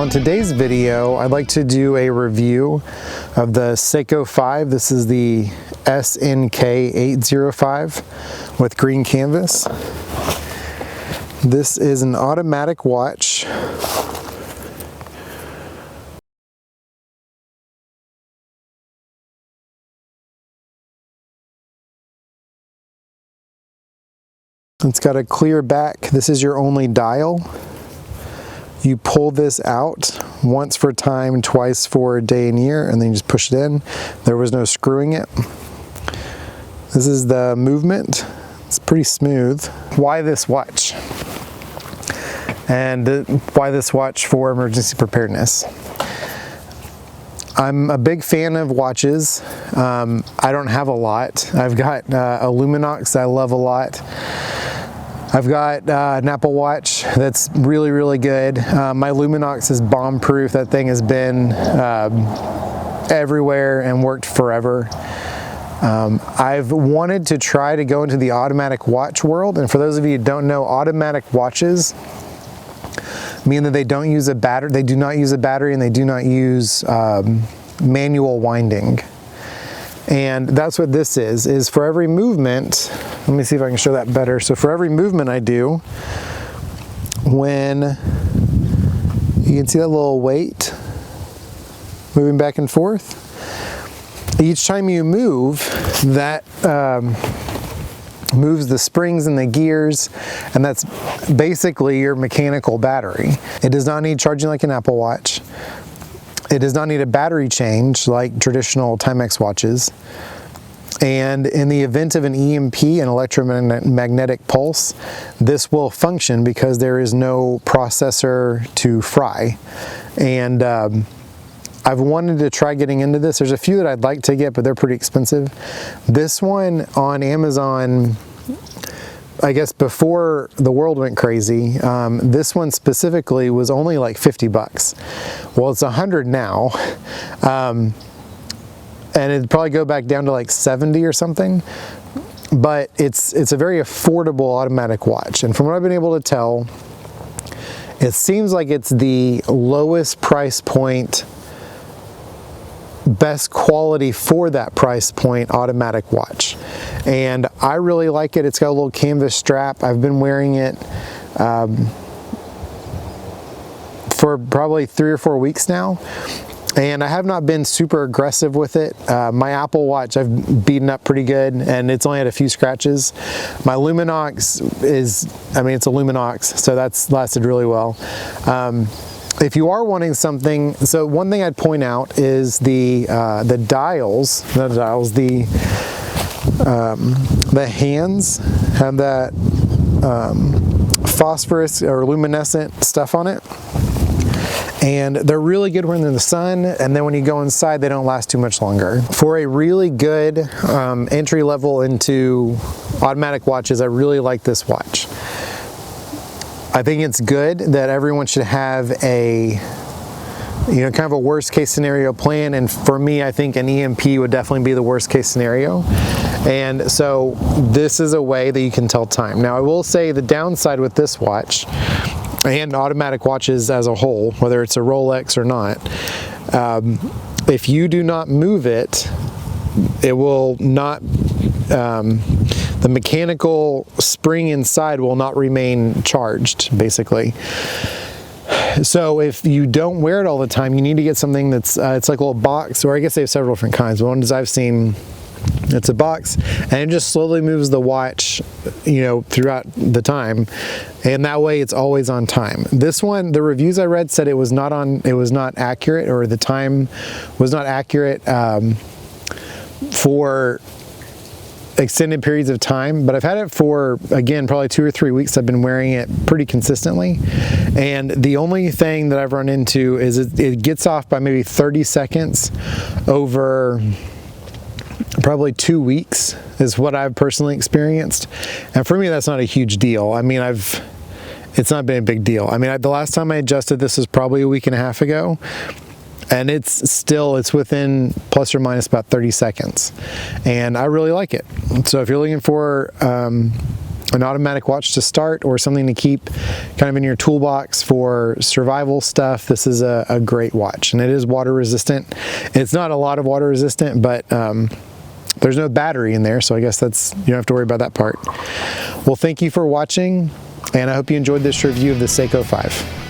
On today's video, I'd like to do a review of the Seiko 5. This is the SNK805 with green canvas. This is an automatic watch. It's got a clear back. This is your only dial. You pull this out once for time, twice for day and year, and then you just push it in. There was no screwing it. This is the movement. It's pretty smooth. Why this watch? And why this watch for emergency preparedness? I'm a big fan of watches. I don't have a lot. I've got a Luminox I love a lot. I've got an Apple Watch that's really, really good. My Luminox is bomb-proof. That thing has been everywhere and worked forever. I've wanted to try to go into the automatic watch world, and for those of you who don't know, automatic watches mean that they don't use a battery. They do not use a battery, and they do not use manual winding. And that's what this is for every movement. Let me see if I can show that better. So for every movement I do, when you can see that little weight moving back and forth, each time you move, that moves the springs and the gears, and that's basically your mechanical battery. It does not need charging like an Apple Watch. It does not need a battery change like traditional Timex watches. And in the event of an EMP, an electromagnetic pulse, this will function because there is no processor to fry. And I've wanted to try getting into this. There's a few that I'd like to get, but they're pretty expensive. This one on Amazon, I guess before the world went crazy, this one specifically was only like 50 bucks. Well, it's 100 now. And it'd probably go back down to like 70 or something. But it's a very affordable automatic watch. And from what I've been able to tell, it seems like it's the lowest price point, best quality for that price point automatic watch. And I really like it. It's got a little canvas strap. I've been wearing it for probably 3 or 4 weeks now, and I have not been super aggressive with it. My Apple Watch I've beaten up pretty good, and it's only had a few scratches. My Luminox is, I mean, it's a Luminox, so that's lasted really well. If you are wanting something, so one thing I'd point out is the dials, not the dials, the hands have that phosphorus or luminescent stuff on it. And they're really good when they're in the sun, and then when you go inside, they don't last too much longer. For a really good entry level into automatic watches, I really like this watch. I think it's good that everyone should have a, you know, kind of a worst case scenario plan, and for me, I think an EMP would definitely be the worst case scenario. And so this is a way that you can tell time. Now, I will say the downside with this watch, and automatic watches as a whole, whether it's a Rolex or not, if you do not move it, it will not, the mechanical spring inside will not remain charged, basically. So if you don't wear it all the time, you need to get something that's, it's like a little box, or I guess they have several different kinds. One is I've seen, it's a box, and it just slowly moves the watch, you know, throughout the time, and that way it's always on time. This one, the reviews I read said it was not accurate, or the time was not accurate for extended periods of time, but I've had it for, again, probably 2 or 3 weeks. I've been wearing it pretty consistently, and the only thing that I've run into is it gets off by maybe 30 seconds over probably 2 weeks is what I've personally experienced. And for me, that's not a huge deal. I mean, it's not been a big deal. I mean, the last time I adjusted this was probably a week and a half ago, and it's within plus or minus about 30 seconds. And I really like it. So if you're looking for an automatic watch to start or something to keep kind of in your toolbox for survival stuff, this is a great watch. And it is water resistant. It's not a lot of water resistant, but there's no battery in there, so I guess you don't have to worry about that part. Well, thank you for watching, and I hope you enjoyed this review of the Seiko 5.